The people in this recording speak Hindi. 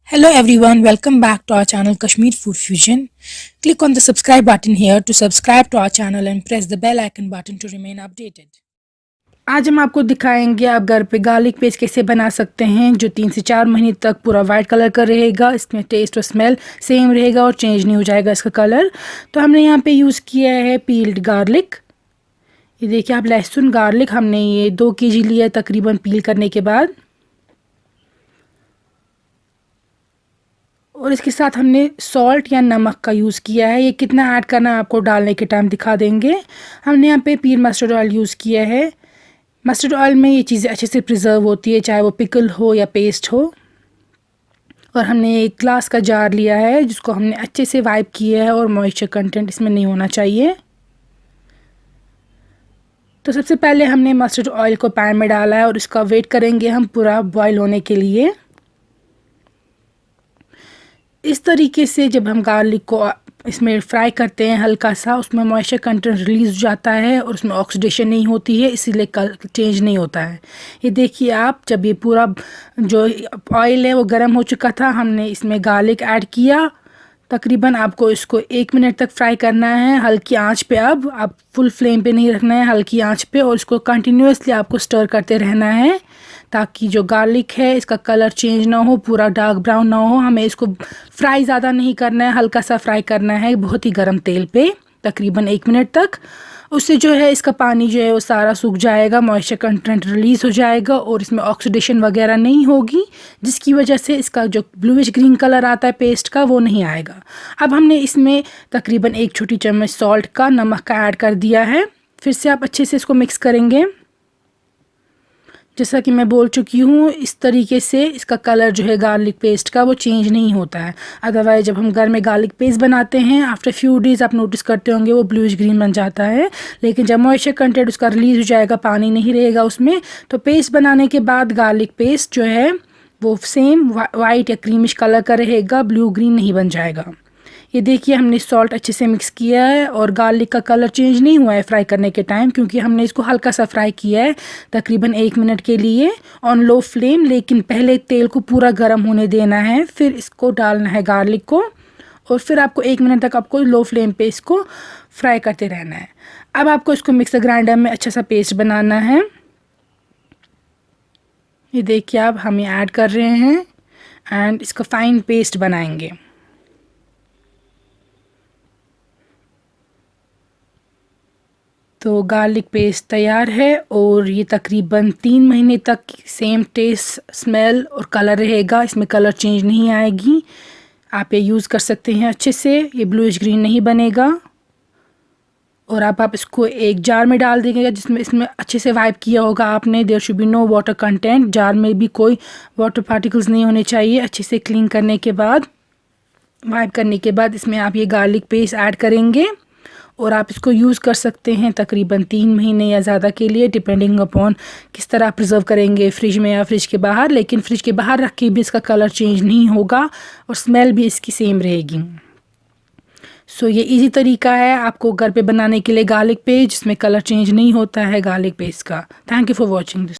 Hello everyone, welcome back to our channel Kashmir Food Fusion. Click on the subscribe button here to subscribe to our channel and press the bell icon button to remain updated. आज हम आपको दिखाएंगे आप घर पे गार्लिक पेस्ट कैसे बना सकते हैं जो 3 से 4 महीने तक पूरा वाइट कलर का रहेगा। इसमें टेस्ट और स्मेल सेम रहेगा और चेंज नहीं हो जाएगा इसका कलर। तो हमने यहाँ पे यूज़ किया है पील्ड गार्लिक। ये देखिए आप, लहसुन गार्लिक हमने ये 2 kg लिया तकरीबन पील करने के बाद। और इसके साथ हमने सॉल्ट या नमक का यूज़ किया है। ये कितना ऐड करना है आपको डालने के टाइम दिखा देंगे। हमने यहाँ पे पीर मस्टर्ड ऑयल यूज़ किया है। मस्टर्ड ऑयल में ये चीज़ें अच्छे से प्रिजर्व होती है, चाहे वो पिकल हो या पेस्ट हो। और हमने एक ग्लास का जार लिया है जिसको हमने अच्छे से वाइप किया है और मॉइस्चर कंटेंट इसमें नहीं होना चाहिए। तो सबसे पहले हमने मस्टर्ड ऑयल को पैन में डाला है और इसका वेट करेंगे हम पूरा बॉयल होने के लिए। इस तरीके से जब हम गार्लिक को इसमें फ्राई करते हैं हल्का सा, उसमें मॉइस्चर कंटेंट रिलीज़ हो जाता है और उसमें ऑक्सीडेशन नहीं होती है, इसीलिए कलर चेंज नहीं होता है। ये देखिए आप, जब ये पूरा जो ऑयल है वो गर्म हो चुका था, हमने इसमें गार्लिक ऐड किया। तकरीबन आपको इसको 1 मिनट तक फ्राई करना है हल्की आंच पे। अब आप फुल फ्लेम पे नहीं रखना है, हल्की आंच पे, और इसको कंटिन्यूसली आपको स्टर करते रहना है ताकि जो गार्लिक है इसका कलर चेंज ना हो, पूरा डार्क ब्राउन ना हो। हमें इसको फ्राई ज़्यादा नहीं करना है, हल्का सा फ्राई करना है बहुत ही गर्म तेल पे तकरीबन 1 मिनट तक। उससे जो है इसका पानी जो है वो सारा सूख जाएगा, मॉइस्चर कंटेंट रिलीज़ हो जाएगा और इसमें ऑक्सीडेशन वगैरह नहीं होगी, जिसकी वजह से इसका जो ब्लूइश ग्रीन कलर आता है पेस्ट का वो नहीं आएगा। अब हमने इसमें तकरीबन 1 छोटी चम्मच सॉल्ट का, नमक का ऐड कर दिया है। फिर से आप अच्छे से इसको मिक्स करेंगे। जैसा कि मैं बोल चुकी हूँ, इस तरीके से इसका कलर जो है गार्लिक पेस्ट का वो चेंज नहीं होता है। अदरवाइज़ जब हम घर में गार्लिक पेस्ट बनाते हैं आफ्टर फ्यू डेज़ आप नोटिस करते होंगे वो ब्लूइश ग्रीन बन जाता है। लेकिन जब मॉइस्चर कंटेंट उसका रिलीज़ हो जाएगा, पानी नहीं रहेगा उसमें, तो पेस्ट बनाने के बाद गार्लिक पेस्ट जो है वो सेम वाइट या क्रीमिश कलर का रहेगा, ब्लू ग्रीन नहीं बन जाएगा। ये देखिए हमने सॉल्ट अच्छे से मिक्स किया है और गार्लिक का कलर चेंज नहीं हुआ है फ्राई करने के टाइम, क्योंकि हमने इसको हल्का सा फ्राई किया है तकरीबन 1 मिनट के लिए ऑन लो फ्लेम। लेकिन पहले तेल को पूरा गर्म होने देना है, फिर इसको डालना है गार्लिक को, और फिर आपको 1 मिनट तक आपको लो फ्लेम पे इसको फ्राई करते रहना है। अब आपको इसको मिक्सर ग्राइंडर में अच्छा सा पेस्ट बनाना है। ये देखिए आप, हम ये ऐड कर रहे हैं एंड इसका फाइन पेस्ट बनाएंगे। तो गार्लिक पेस्ट तैयार है और ये तकरीबन 3 महीने तक सेम टेस्ट, स्मेल और कलर रहेगा, इसमें कलर चेंज नहीं आएगी। आप ये यूज़ कर सकते हैं अच्छे से, ये ब्लूइश ग्रीन नहीं बनेगा। और आप इसको एक जार में डाल देंगे जिसमें इसमें अच्छे से वाइप किया होगा आपने। There should be no water content, jar में भी कोई वाटर पार्टिकल्स नहीं होने चाहिए। अच्छे से क्लीन करने के बाद, वाइप करने के बाद इसमें आप ये गार्लिक पेस्ट ऐड करेंगे और आप इसको यूज़ कर सकते हैं तकरीबन 3 महीने या ज़्यादा के लिए, डिपेंडिंग अपॉन किस तरह प्रिजर्व करेंगे, फ्रिज में या फ्रिज के बाहर। लेकिन फ्रिज के बाहर रख के भी इसका कलर चेंज नहीं होगा और स्मेल भी इसकी सेम रहेगी। सो ये इजी तरीका है आपको घर पे बनाने के लिए गार्लिक पेस्ट जिसमें कलर चेंज नहीं होता है गार्लिक पेस्ट का। Thank you for watching this.